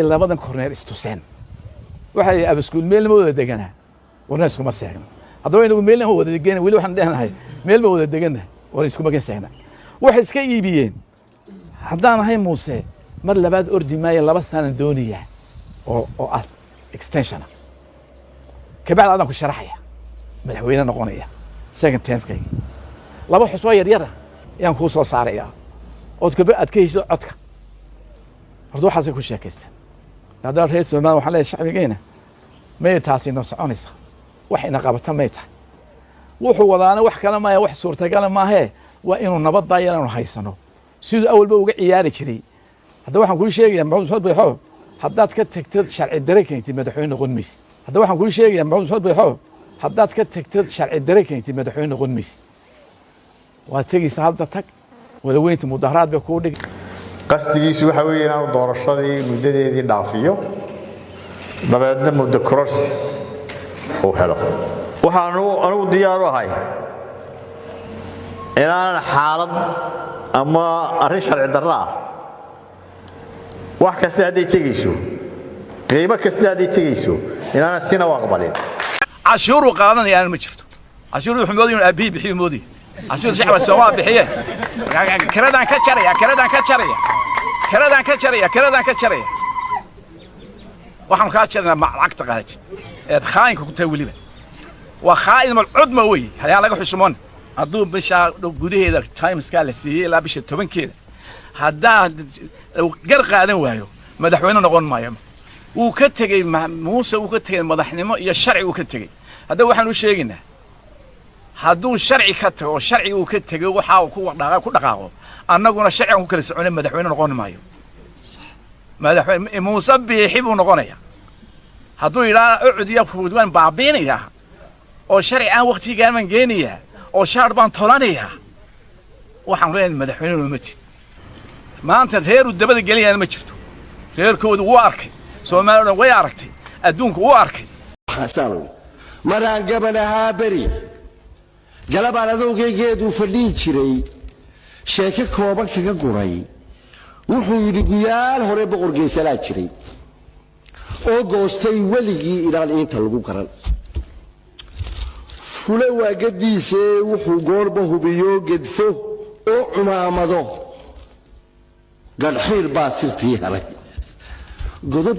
labadan korneer istuseen waxay abaskuul meel ma wada deganaa warna iskuma seegno haddaba inagu meel ma wada deganaa weli waxaan dhehnahay meel ma wada deganaa war iskuma seegna wax iska iibiyeen haddaan ahay Muuse mar labaad ordi maayo 2 sano dooniya oo extension kabacdi adan ku sharaxaya madaxweyne noqonaya second term-kay laba xusbo yar ayaan ku soo saaraya oo adkayso codka horta waxaas ku sheekaystaan هذا الرئيس ما وحلا الشعب جينا ما يتعسي نص عنيسة وحنا قبضنا ما يتع وحو وضعنا وح كلام ما يوح صورته كلام ما هي وإنه نبض ضايعنا وحيسنه سيد أول بوجع عياري كذي هذا واحد كل شيء يعني بعض صوت بيحاول حدات كتكتر شرع الدرك أنت مدحون غنمس هذا واحد كل شيء يعني بعض صوت بيحاول حدات كتكتر شرع الدرك أنت مدحون غنمس وتجي سعادتك ولو أنت مظاهرات بيكون قصديgiisu waxa weeyaan inuu doorashadii muddadeedii dhaafiyo dabeedna muddo kororsi oo helo waxaan anigu diyaar u ahay inaan xaalad ama arrin sharci darro ah wax kasta haday tegayso qiimo kasta haday tegayso inaan sina aqbalin cashuur qaadanayaan ma jirto cashuur wuxuu moodayay abi bixiyo moodi cashuur shacabka Soomaaliya bixiye karadan ka jaraya karadan ka jaraya waxaan ka jarnaa lacagta qaadid ee khaainka ku tahay waliba waa khaain mal cudma way hayaa laga xusumoon haduu bisha gudaheeda time ska la siiyay ilaa bisha 10keeda hadaa gar qaadan waayo madaxweyne noqon maayo uu ka tagay Muuse uu ka tagay madaxnimo iyo sharci uu ka tagay hada waxaan u sheegaynaa haduu sharci ka tago sharci uu ka tagay waxa uu ku dhaqaaqo annaguna sharci ku kala soconay madaxweyne noqon maayo madaxweyne Muuse bixibu noqonaya haduu ilaa ucdiya fuudwan baabiinaya oo sharci aan waqtiga man geeniya oo shaar baan tolanaya waxaan leeyahay madaxweyne ma tid maanta reeru dabada galiyaan ma jirto reerkoodu wuu arkay Soomaaliya way aragtay adduunku wuu arkay xasan maraan gabanaha bari galabaan adowgeedu fadhiin jiray sheeko kooban kaga guray wuxuu yiri guyaal hore boqor geesalaa jiray oo goostay waligii ilaa inta lagu garan fule waagadiise wuxuu goorba hubiyo gedfo oo cumaamado gadxiir baa sirtii helay godob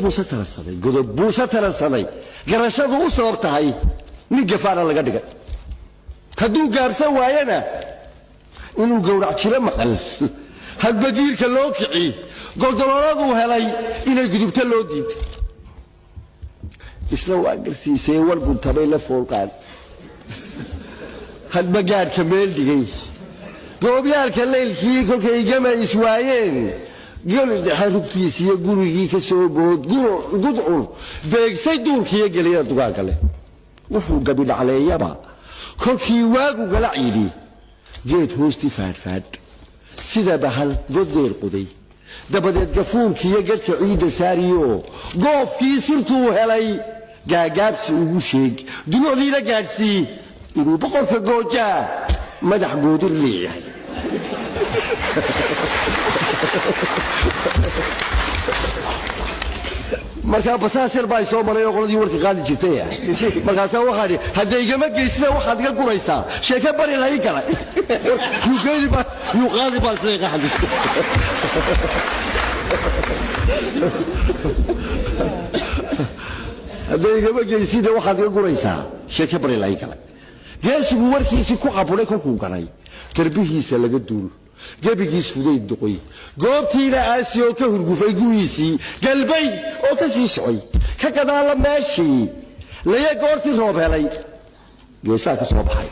buusa taransaday garashadu u sabab tahay nin gafaana laga dhigay hadduu gaabsan waayana inuu gowrac jiro maqal hadbagiirka loo kici goldololadu helay inay gudubta loo diintay isla waa gartiisay warguntabay la foolqaan hadbagaadka meel dhigay goobyaalka leylkii kolkay gama iswaayeen gol xarugtiisiyo gurigii ka soo bood gudcur beegsay duurkiiyo geliya dugaagale wuxuu gabi dhacleeyaba kolkii waagu gala ciidi geed hoosti faadfaad sida bahal goddeer quday dabadeed gafuurkiiyo gadka ciidda saariyo goofkii sirtuu helay gaagaabsi ugu sheeg dunucdiina gaadhsii inuu boqorka goojaa madax goodir leeyahay marka basaasir baa soo maray oo qoladii warka qaadi jirtay markaas waxaad haday igama geysna waxaad iga guraysaa sheeka bari la ii galay yuu qaadi baa sheeka xadiis haday igama geysna waxaad iga guraysaa sheeka bari la ii galay geesigu warkiisi ku qabulay kolkuu galay darbihiisa laga duul gabigiis fuday duqoy goobtiina aasiyo ka hurgufay guyiisii galbay oo ka sii socay ka gadaala meeshii laga goortii roob helay geesaa ka soo baxay